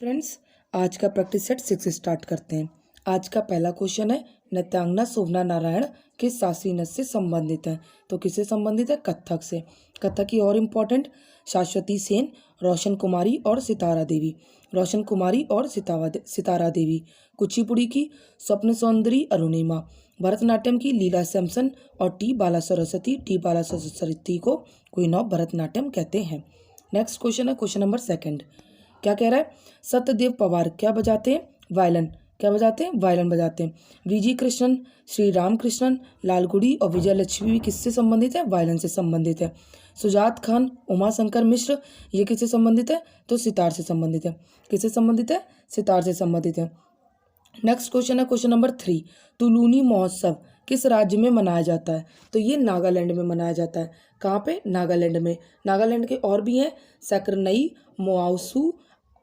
Friends, आज का practice set 6 start करते हैं। आज का पहला क्वेश्चन है, नृत्यांगना शोभना नारायण किस शास्त्रीय नृत्य से संबंधित है? तो किससे संबंधित है? कथक से। कथक की और इम्पोर्टेंट, शाश्वती सेन, रोशन कुमारी और सितारा देवी। रोशन कुमारी और सितारा देवी। कुचिपुड़ी की स्वप्न सौंदरी अरुणिमा। भरतनाट्यम की लीला सैमसन और टी बाला सरस्वती को क्वीन ऑफ भरतनाट्यम कहते हैं। नेक्स्ट क्वेश्चन है क्वेश्चन नंबर 2। क्या कह रहा है? सत्यदेव पवार क्या बजाते हैं? वायलिन। क्या बजाते हैं? वायलिन बजाते हैं। वीजी कृष्णन, श्री राम कृष्णन, लालगुडी और विजय लक्ष्मी भी किससे संबंधित है? वायलिन से संबंधित है। सुजात खान, उमा शंकर मिश्र, ये किससे संबंधित है? तो सितार से संबंधित है। किससे संबंधित है? सितार से संबंधित है। नेक्स्ट क्वेश्चन है क्वेश्चन नंबर 3। तुलूनी महोत्सव किस राज्य में मनाया जाता है? तो ये नागालैंड में मनाया जाता है। कहाँ पे? नागालैंड में। नागालैंड के और भी हैं, सकरनई, मोआउसू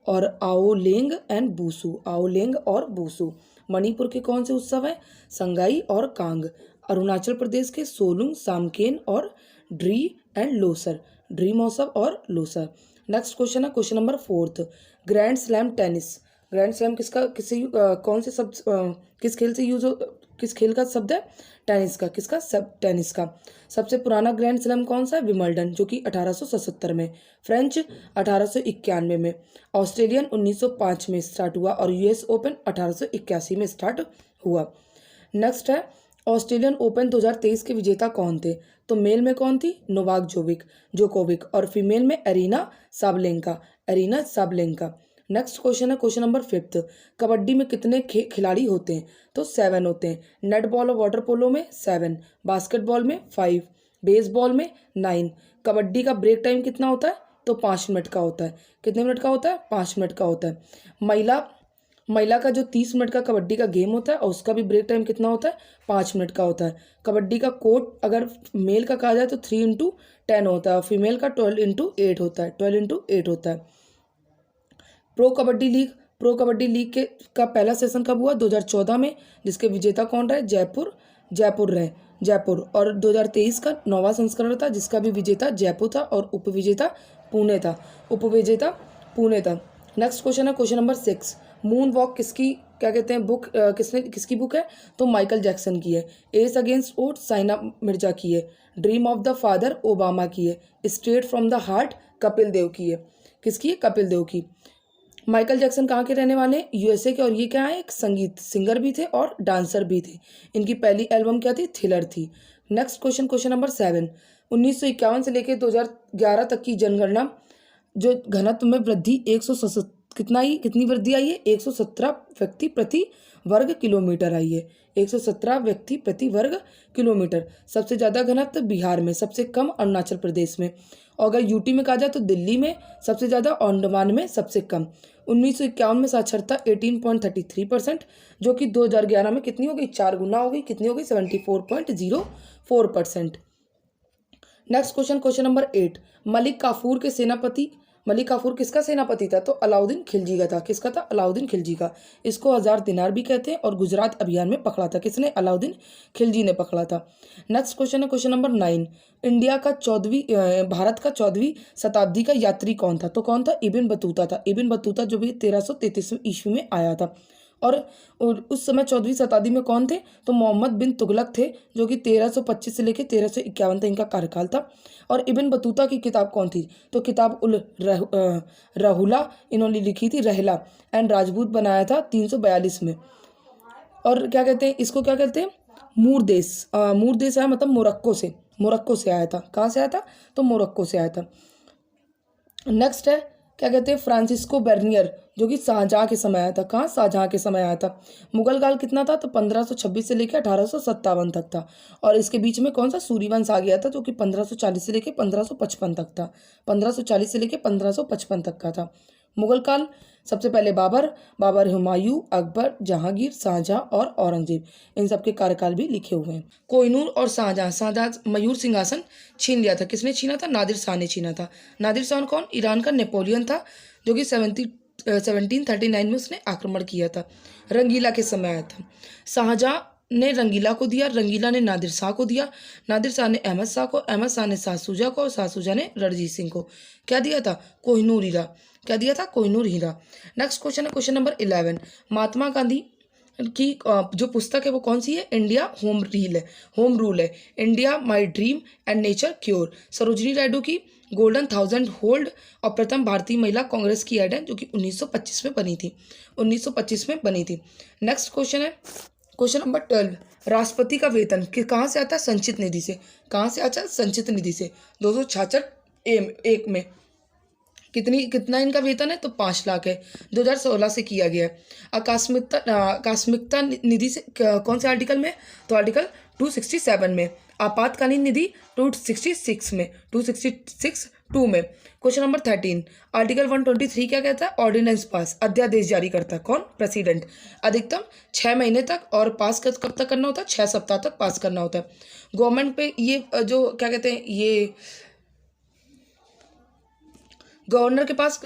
और आओलेंग एंड बूसू। आओलेंग और बूसू। मणिपुर के कौन से उत्सव हैं? संगाई और कांग। अरुणाचल प्रदेश के सोलुंग, सामकेन और ड्री एंड लोसर। ड्री महोत्सव और लोसर। नेक्स्ट क्वेश्चन है question number 4। Grand slam tennis. Grand slam किसका कौन से शब्द किस खेल से यूज हो, किस खेल का शब्द है? टेनिस का। किसका? सब टेनिस का। सबसे पुराना ग्रैंड स्लैम कौन सा है? विंबलडन, जो कि 1877 में। फ्रेंच 1891 में। ऑस्ट्रेलियन 1905 में स्टार्ट हुआ और यूएस ओपन 1881 में स्टार्ट हुआ। नेक्स्ट है ऑस्ट्रेलियन ओपन 2023 के विजेता कौन थे? तो मेल में कौन थी? नोवाक जोकोविक और फीमेल में एरिना साबलेंका। नेक्स्ट क्वेश्चन है क्वेश्चन नंबर 5। कबड्डी में कितने खिलाड़ी होते हैं? तो 7 होते हैं। नेटबॉल और वाटर पोलो में 7, बास्केटबॉल में 5, बेसबॉल में 9। कबड्डी का ब्रेक टाइम कितना होता है? तो 5 मिनट का होता है। कितने मिनट का होता है? 5 मिनट का होता है। महिला का जो 30 मिनट का कबड्डी का गेम होता है और उसका भी ब्रेक टाइम कितना होता है? 5 मिनट का होता है। कबड्डी का कोर्ट अगर मेल का कहा जाए तो 3x10 होता है और फीमेल का 12x8 होता है। 12x8 होता है। प्रो कबड्डी लीग का पहला सेशन कब हुआ? 2014 में, जिसके विजेता कौन रहे? जयपुर। और 2023 का 9वां संस्करण था, जिसका भी विजेता जयपुर था और उपविजेता पुणे था। नेक्स्ट क्वेश्चन है क्वेश्चन नंबर 6। मून वॉक किसकी क्या कहते हैं बुक किसकी बुक है? तो माइकल जैक्सन की है। Ace against odd Sania Mirza की है। Dream of the father Obama की है। Straight from the heart Kapil Dev की है। किसकी है? कपिल देव की। माइकल जैक्सन कहाँ के रहने वाले हैं? यूएसए के। और ये क्या है? एक संगीत सिंगर भी थे और डांसर भी थे। इनकी पहली एल्बम क्या थी? थ्रिलर थी। Next question number 7। 1951 से लेकर 2011 तक की जनगणना जो घनत्व में वृद्धि कितनी वृद्धि आई है? 117 व्यक्ति प्रति वर्ग किलोमीटर आई है। 117 व्यक्ति प्रति वर्ग किलोमीटर। सबसे ज़्यादा घनत्व बिहार में, सबसे कम अरुणाचल प्रदेश में। और अगर यूटी में कहा जाए तो दिल्ली में सबसे ज़्यादा, अंडमान में सबसे कम। 1951 में साक्षरता 18.33%, जो कि 2011 में कितनी हो गई? 4 गुना हो गई। कितनी हो गई? 74.04%। Next question number 8। Malik Kafur किसका सेनापति था? तो अलाउद्दीन खिलजी का था। किसका था? अलाउद्दीन खिलजी का। इसको 1000 दिनार भी कहते हैं और गुजरात अभियान में पकड़ा था। किसने? अलाउद्दीन खिलजी ने पकड़ा था। नेक्स्ट क्वेश्चन है क्वेश्चन नंबर 9। भारत का 14वीं शताब्दी का यात्री कौन था? तो कौन था? इब्न बतूता था। इब्न बतूता जो भी 1333 ईस्वी में आया था। और उस समय 14वीं शताब्दी में कौन थे? तो मोहम्मद बिन तुगलक थे, जो कि 1325 से लेकर 1351 तक इनका कार्यकाल था। और इब्न बतूता की किताब कौन थी? तो किताब उल रहुला इन्होंने लिखी थी। रहला एंड राजपूत बनाया था 342 में। और क्या कहते हैं इसको? क्या कहते हैं? मूरदेस आया, मतलब मोरक्को से आया था। कहाँ से आया था? तो मोरक्को से आया था। नेक्स्ट है क्या कहते हैं? फ्रांसिस्को बर्नियर, जो कि शाहजहां के समय आया था। कहाँ? शाहजहां के समय आया था। मुगल काल कितना था? तो 1526 से लेकर 1857 तक था। और इसके बीच में कौन सा? सूर्यवंश आ गया था, जो कि 1540 से लेकर 1555 तक था। 1540 से लेकर 1555 तक का था मुगल काल। सबसे पहले बाबर, हुमायूं, अकबर, जहांगीर, शाहजहां और औरंगजेब, इन सबके कार्यकाल भी लिखे हुए हैं। कोहिनूर और शाहजहां मयूर सिंहासन छीन लिया था। किसने छीना था? नादिर शाह ने छीना था। नादिर शाह कौन? ईरान का नेपोलियन था, जो कि 1739 में उसने आक्रमण किया था। रंगीला के समय आया था। शाहजहां ने रंगीला को दिया, रंगीला ने नादिर शाह को दिया, नादिर शाह ने अहमद शाह को, अहमद शाह ने सासूजा को और सासूजा ने रणजीत सिंह को क्या दिया था? कोहिनूर हीरा। क्या दिया था? कोहिनूर हीरा। नेक्स्ट क्वेश्चन है क्वेश्चन नंबर 11। महात्मा गांधी की जो पुस्तक है वो कौन सी है? इंडिया होम रूल है। India my dream and nature cure. Sarojini Naidu की गोल्डन थाउजेंड होल्ड और प्रथम भारतीय महिला कांग्रेस की एड है जो कि 1925 में बनी थी। 1925 में बनी थी। नेक्स्ट क्वेश्चन है क्वेश्चन नंबर 12। राष्ट्रपति का वेतन कहाँ से आता है? संचित निधि से। कहाँ से आता है? संचित निधि से। 266 में कितना इनका वेतन है? तो 5 लाख है। 2016 से किया गया है। आकस्मिकता निधि से कौन से आर्टिकल में? तो आर्टिकल 267 में। आपातकालीन निधि 266 में, 266(2) में। Question number 13। आर्टिकल 123 क्या कहता है? ऑर्डिनेंस पास, अध्यादेश जारी करता है कौन? प्रेसिडेंट। अधिकतम 6 महीने तक और पास कब तक करना होता है? 6 सप्ताह तक पास करना होता है। गवर्नमेंट पे ये जो क्या कहते हैं, ये गवर्नर के पास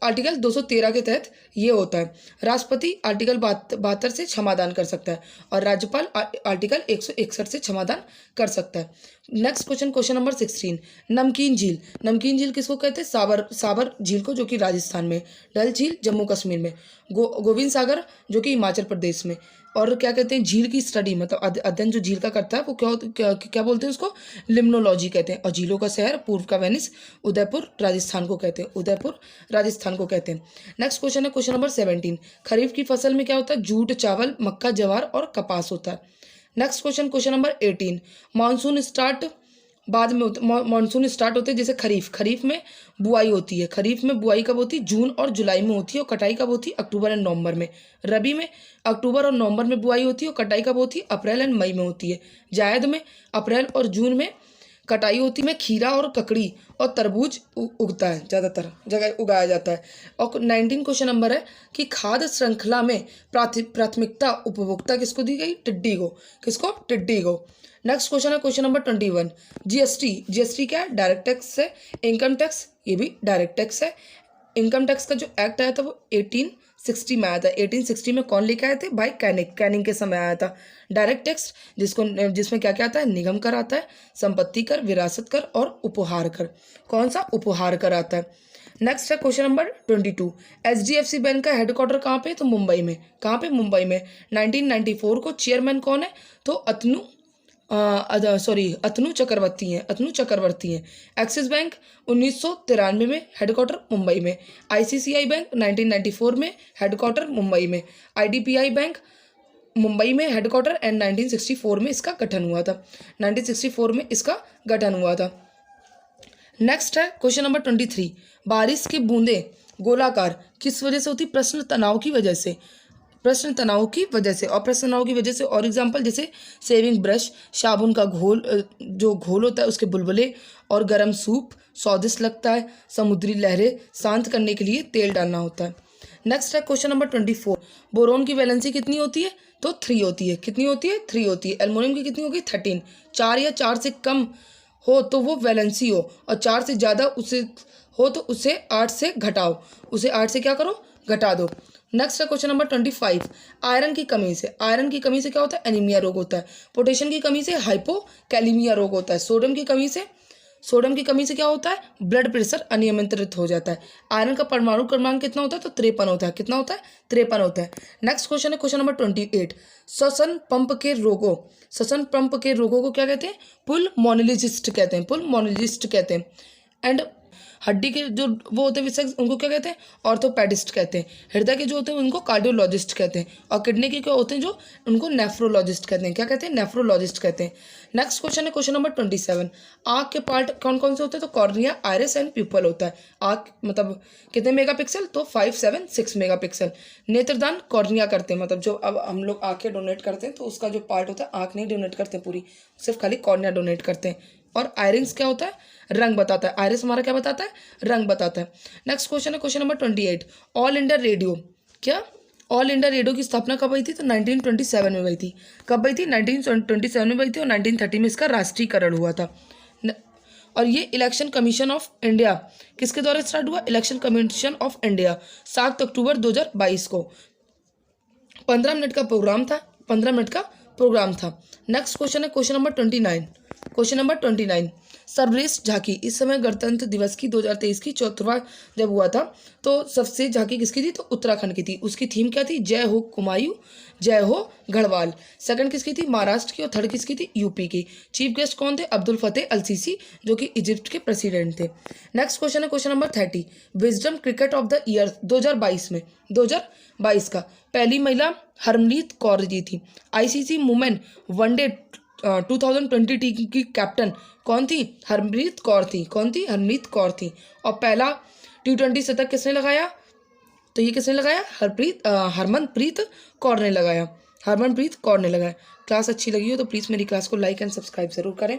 आर्टिकल 213 के तहत ये होता है। राष्ट्रपति आर्टिकल 72 से क्षमादान कर सकता है और राज्यपाल आर्टिकल 161 से क्षमादान कर सकता है। Next question number 16। नमकीन झील। नमकीन झील किसको कहते हैं? साबर झील को, जो कि राजस्थान में। डल झील जम्मू कश्मीर में। गोविंद सागर जो कि हिमाचल प्रदेश में। और क्या कहते हैं? झील की स्टडी मतलब अध्ययन जो झील का करता है वो क्या बोलते हैं उसको? लिम्नोलॉजी कहते हैं। और झीलों का शहर पूर्व का वेनिस उदयपुर राजस्थान को कहते हैं। उदयपुर राजस्थान को कहते हैं। नेक्स्ट क्वेश्चन है क्वेश्चन नंबर 17। खरीफ की फसल में क्या होता है? जूट, चावल, मक्का, ज्वार और कपास होता है। Next question number 18। Monsoon start बाद में मानसून स्टार्ट होते हैं जैसे खरीफ में बुआई होती है। खरीफ में बुआई कब होती है? जून और जुलाई में होती है और कटाई कब होती है? अक्टूबर एंड नवंबर में। रबी में अक्टूबर और नवंबर में बुआई होती है और कटाई कब होती है? अप्रैल एंड मई में होती है। जायद में अप्रैल और जून में कटाई होती है। खीरा और ककड़ी और तरबूज उगता है, ज़्यादातर जगह उगाया जाता है। और 19 क्वेश्चन नंबर है कि खाद्य श्रृंखला में प्राथमिकता उपभोक्ता किसको दी गई? टिड्डी को। किसको? टिड्डी को। नेक्स्ट क्वेश्चन है क्वेश्चन नंबर 21। जीएसटी क्या है? डायरेक्ट टैक्स है। इनकम टैक्स, ये भी डायरेक्ट टैक्स है। इनकम टैक्स का जो एक्ट आया था वो 1860 में आया था। 1860 में कौन लेके आए थे? भाई कैनिंग के समय आया था। डायरेक्ट टैक्स जिसमें क्या क्या आता है? निगम कर आता है, संपत्ति कर, विरासत कर और उपहार कर। कौन सा? उपहार कर आता है। नेक्स्ट है क्वेश्चन नंबर 22। HDFC बैंक का हेडक्वार्टर कहाँ पे? तो मुंबई में। कहाँ पे? मुंबई में। 1994 को चेयरमैन कौन है? तो अतनु चक्रवर्ती हैं। अतनु चक्रवर्ती हैं। एक्सिस बैंक 1993 में, हेडक्वार्टर मुंबई में। ICICI बैंक 1994 में, हेडक्वार्टर मुंबई में। IDBI बैंक मुंबई में, हेडक्वार्टर एंड 1964 में इसका गठन हुआ था। 1964 में इसका गठन हुआ था। नेक्स्ट है क्वेश्चन नंबर 23। बारिश की बूंदें गोलाकार किस वजह से होती? प्रश्न तनाव की वजह से। प्रश्न तनाव की वजह से। और प्रश्न तनाव की वजह से और एग्जांपल जैसे सेविंग ब्रश, साबुन का घोल, जो घोल होता है उसके बुलबुले, और गर्म सूप स्वादिष्ट लगता है। समुद्री लहरें शांत करने के लिए तेल डालना होता है। नेक्स्ट है क्वेश्चन नंबर 24। बोरोन की वैलेंसी कितनी होती है? तो 3 होती है। कितनी होती है? 3 होती है। एल्युमिनियम की कितनी होगी? 13। 4 या 4 से कम हो तो वो वैलेंसी हो, और 4 से ज़्यादा उसे हो तो उसे 8 से घटाओ। उसे 8 से क्या करो? घटा दो। नेक्स्ट है क्वेश्चन नंबर 25। आयरन की कमी से क्या होता है? एनीमिया रोग होता है। पोटेशियम की कमी से हाइपोकैलेमिया रोग होता है। सोडियम की कमी से क्या होता है? ब्लड प्रेशर अनियंत्रित हो जाता है। आयरन का परमाणु क्रमांक कितना होता है? तो 53 होता है। कितना होता है? 53 होता है। नेक्स्ट क्वेश्चन है क्वेश्चन नंबर 28। श्वसन पंप के रोगों को क्या कहते हैं? पुल्मोनोलॉजिस्ट कहते हैं। एंड हड्डी के जो वो होते हैं विशेषज्ञ, उनको क्या कहते हैं? ऑर्थोपेडिस्ट कहते हैं। हृदय के जो होते हैं उनको कार्डियोलॉजिस्ट कहते हैं। और किडनी के क्या होते हैं जो, उनको नेफ्रोलॉजिस्ट कहते हैं। क्या कहते हैं? नेफ्रोलॉजिस्ट कहते हैं। नेक्स्ट क्वेश्चन है क्वेश्चन नंबर 27। आँख के पार्ट कौन कौन से होते हैं? तो कॉर्निया, आइरिस एंड प्यूपल होता है। आँख मतलब कितने मेगापिक्सल? तो 576 मेगापिक्सल। नेत्रदान कॉर्निया करते हैं, मतलब जो अब हम लोग आँखें डोनेट करते हैं तो उसका जो पार्ट होता है, आँख नहीं डोनेट करते पूरी, सिर्फ खाली कॉर्निया डोनेट करते हैं। और आयरिस क्या होता है? रंग बताता है। आयरिस हमारा क्या बताता है? रंग बताता है। नेक्स्ट क्वेश्चन है question number 28। All India radio की स्थापना कब हुई थी? तो 1927 में हुई थी। कब हुई थी? 1927 में हुई थी और 1930 में इसका राष्ट्रीयकरण हुआ था। और ये इलेक्शन कमीशन ऑफ इंडिया किसके द्वारा स्टार्ट हुआ? इलेक्शन कमीशन ऑफ इंडिया 7 अक्टूबर 2022 को। 15 मिनट का प्रोग्राम था। 15 मिनट का प्रोग्राम था। नेक्स्ट क्वेश्चन है क्वेश्चन नंबर 29। क्वेश्चन नंबर 29, सर्वश्रेष्ठ झांकी। इस समय गणतंत्र दिवस की 2023 की 4वां जब हुआ था तो सबसे झांकी किसकी थी, तो उत्तराखंड की थी। उसकी थीम क्या थी, जय हो कुमायूं जय हो गढ़वाल। सेकंड किसकी थी, महाराष्ट्र की। और थर्ड किसकी थी, यूपी की। चीफ गेस्ट कौन थे, अब्दुल फतेह अल सीसी जो कि इजिप्ट के प्रेसिडेंट थे। नेक्स्ट क्वेश्चन है question number 30, wisdom cricket of the year 2022 में 2022 का पहली महिला हरमनप्रीत कौर जी थी। आईसीसी वुमेन वनडे 2020 टीम की कैप्टन कौन थी, हरमनप्रीत कौर थी। कौन थी, हरमनप्रीत कौर थी। और पहला T20 शतक किसने लगाया, तो ये किसने लगाया, हरमनप्रीत कौर ने लगाया। हरमनप्रीत कौर ने लगाया। क्लास अच्छी लगी हो तो प्लीज़ मेरी क्लास को लाइक एंड सब्सक्राइब ज़रूर करें।